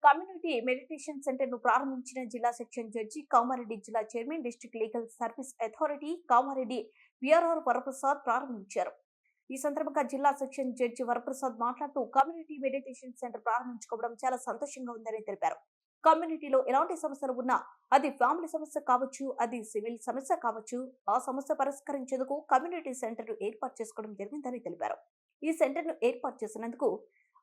Community meditation centre ను ప్రారంభించిన జిల్లా సెక్షన్ జడ్జి కామారెడ్డి, జిల్లా chairman, district legal service authority Kamareddy VRR Varaprasad ప్రారంభించారు. ఈ సందర్భంగా జిల్లా సెక్షన్ జడ్జి వరప్రసాద్ మాట్లాడుతూ కమ్యూనిటీ మెడిటేషన్ సెంటర్ ప్రారంభించుకోవడం చాలా సంతోషంగా ఉందని తెలిపారు. కమ్యూనిటీలో ఎలాంటి సమస్యలు ఉన్నా, అది ఫ్యామిలీ సమస్య కావచ్చు, అది సివిల్ సమస్య కావచ్చు, ఆ సమస్య పరిష్కరించేందుకు కమ్యూనిటీ సెంటర్ ను ఏర్పాటు చేసుకోవడం జరిగిందని తెలిపారు. ఈ సెంటర్ ను ఏర్పాటు చేసినందుకు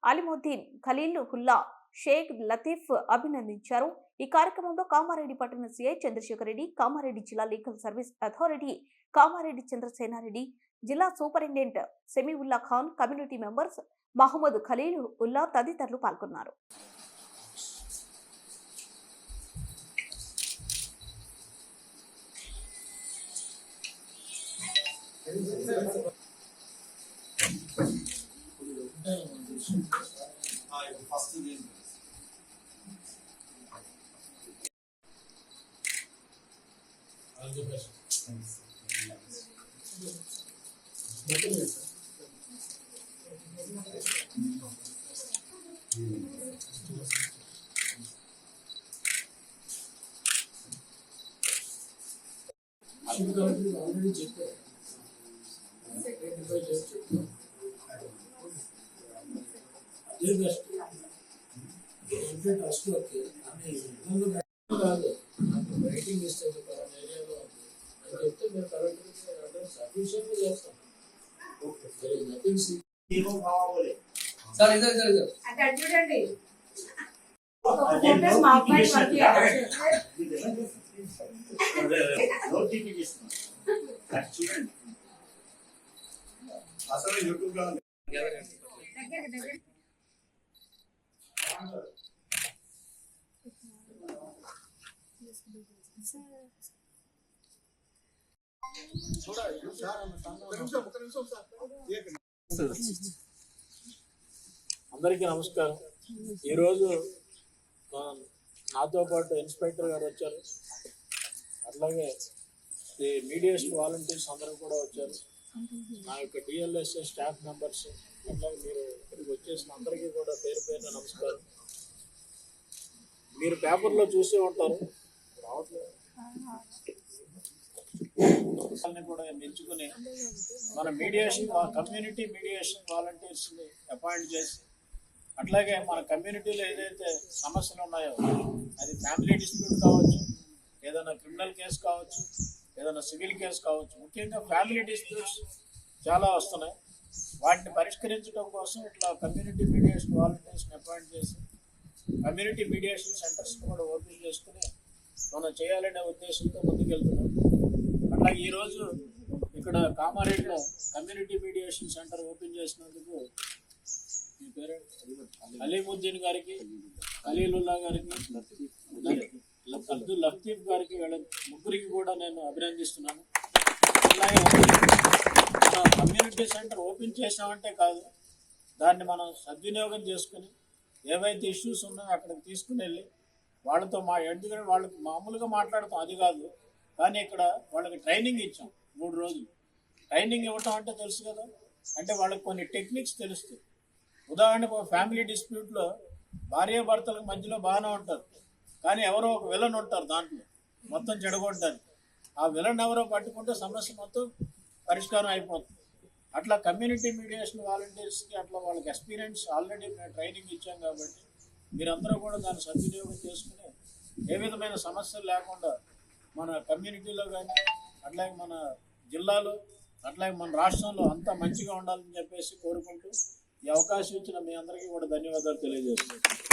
అలీముద్దీన్, ఖలీలుల్లా, షేక్ లతీఫ్ అభినందించారు. ఈ కార్యక్రమంలో కామారెడ్డి పట్టణ సిఐ చంద్రశేఖర్ రెడ్డి, కామారెడ్డి జిల్లా legal service authority Kamareddy Chandrasenareddy, జిల్లా superintendent Samiullah Khan, community members Mohammed Khalilullah తదితరులు పాల్గొన్నారు. ఆల్రెడీ చెప్పారు అదే బెస్ట్ ట్రస్ట్ ఓకే కాదు రైటింగ్ ఇస్తే ఏరియాలో అని చెప్తే మేము కరెక్ట్ సఫిషియెంట్ చేస్తాం. నథింగ్ సార్ ఇద్దరు అక్కడ చూడండి చూడండి అసలు యూట్యూబ్ లో అందరికీ నమస్కారం. ఈరోజు నాతో పాటు ఇన్స్పెక్టర్ గారు వచ్చారు, అట్లాగే ఈ మీడియేషన్ వాలంటీర్స్ అందరూ కూడా వచ్చారు, నా యొక్క డిఎల్ఎస్ఏ స్టాఫ్ మెంబర్స్, అట్లాగే మీరు ఇక్కడికి వచ్చేసిన అందరికీ కూడా పేరు పేరున నమస్కారం. మీరు పేపర్లో చూసే ఉంటారు, రావట్లేదు కూడా ఎంచుకుని మన మీడియేషన్ కమ్యూనిటీ మీడియేషన్ వాలంటీర్స్ని అపాయింట్ చేసి, అట్లాగే మన కమ్యూనిటీలో ఏదైతే సమస్యలు ఉన్నాయో, అది ఫ్యామిలీ డిస్ప్యూట్ కావచ్చు, ఏదైనా క్రిమినల్ కేసు కావచ్చు, ఏదైనా సివిల్ కేసు కావచ్చు, ముఖ్యంగా ఫ్యామిలీ డిస్ప్యూట్స్ చాలా వస్తున్నాయి. వాటిని పరిష్కరించడం కోసం ఇట్లా కమ్యూనిటీ మీడియేషన్ వాలంటీర్స్ని అపాయింట్ చేసి కమ్యూనిటీ మీడియేషన్ సెంటర్స్ కూడా ఓపెన్ చేసుకుని మనం చేయాలనే ఉద్దేశంతో ముందుకెళ్తున్నాం. అట్లాగే ఈరోజు ఇక్కడ కామారెడ్డిలో కమ్యూనిటీ మీడియేషన్ సెంటర్ ఓపెన్ చేసినందుకు మీ పేరు అలీముద్దీన్ గారికి, ఖలీలుల్లా గారికి, అబ్దుల్ లతీఫ్ గారికి, వీళ్ళ ముగ్గురికి కూడా నేను అభినందిస్తున్నాను. అలాగే మన కమ్యూనిటీ సెంటర్ ఓపెన్ చేసామంటే కాదు, దాన్ని మనం సద్వినియోగం చేసుకుని ఏవైతే ఇష్యూస్ ఉన్నాయో అక్కడికి తీసుకుని వెళ్ళి వాళ్ళతో ఎందుకంటే వాళ్ళకి మామూలుగా మాట్లాడతాం అది కాదు, కానీ ఇక్కడ వాళ్ళకి ట్రైనింగ్ ఇచ్చాం. 3 రోజులు ట్రైనింగ్ ఇవ్వటం అంటే తెలుసు కదా, అంటే వాళ్ళకి కొన్ని టెక్నిక్స్ తెలుస్తాయి. ఉదాహరణకు ఫ్యామిలీ డిస్ప్యూట్లో భార్యాభర్తల మధ్యలో బాగానే ఉంటారు, కానీ ఎవరో ఒక విలన్ ఉంటారు దాంట్లో మొత్తం చెడగొట్టడానికి. ఆ విలన్ ఎవరో పట్టుకుంటే సమస్య మొత్తం పరిష్కారం అయిపోతుంది. అట్లా కమ్యూనిటీ మీడియేషన్ వాలంటీర్స్కి అట్లా వాళ్ళకి ఎక్స్పీరియన్స్ ఆల్రెడీ మేము ట్రైనింగ్ ఇచ్చాం కాబట్టి మీరందరూ కూడా దాన్ని సద్వినియోగం చేసుకుని ఏ విధమైన సమస్యలు లేకుండా మన కమ్యూనిటీలో కానీ, అట్లాగే మన జిల్లాలో, అట్లాగే మన రాష్ట్రంలో అంతా మంచిగా ఉండాలని చెప్పేసి కోరుకుంటూ ఈ అవకాశం ఇచ్చిన మీ అందరికీ కూడా ధన్యవాదాలు తెలియజేస్తున్నాను.